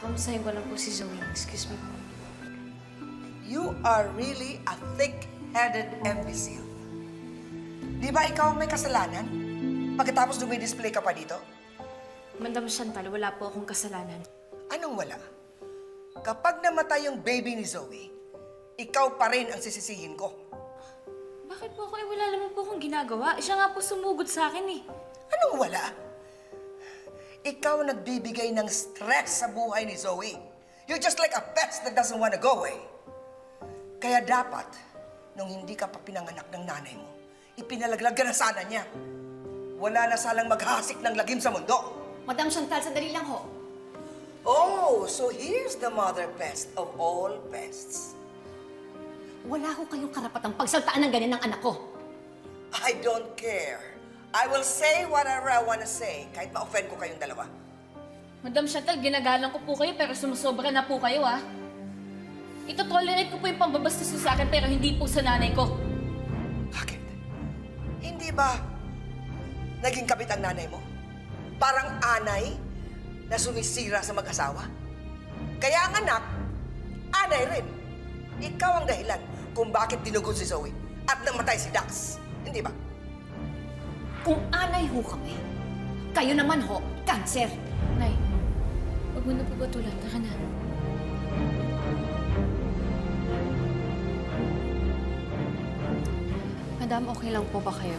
Kakamustahin ko lang po si Zoe. Excuse me po. You are really a thick-headed imbecile. Di ba ikaw ang may kasalanan? Pagkatapos dumidisplay ka pa dito? Madam Chantal, wala po akong kasalanan. Anong wala? Kapag namatay yung baby ni Zoe, ikaw pa rin ang sisisihin ko. Bakit po ako? Wala naman po akong ginagawa. Siya nga po sumugod sa akin eh. Anong wala? Ikaw nagbibigay ng stress sa buhay ni Zoe. You're just like a pest that doesn't want to go away. Kaya dapat, nung hindi ka pa pinanganak ng nanay mo, ipinalaglag ka na sana niya. Wala na salang maghasik ng lagim sa mundo. Madam Chantal, sandali lang ho. Oh, so here's the mother pest of all pests. Wala ho kayong karapatang pagsaltaan ng ganyan ng anak ko. I don't care. I will say whatever I want to say, kahit ma-offend ko kayong dalawa. Madam Chantal, ginagalang ko po kayo pero sumusobra na po kayo ah. Ito-tolerate ko po yung pambabastos sa akin pero hindi po sa nanay ko. Bakit? Hindi ba naging kabit ang nanay mo? Parang anay na sumisira sa mag-asawa? Kaya ang anak, anay rin. Ikaw ang dahilan kung bakit dinugod si Zoe at namatay si Dax. Hindi ba? Kung anay ho kami, kayo naman ho, cancer. Nay, huwag mo na po batulan. Taka na. Madam, okay lang po ba kayo?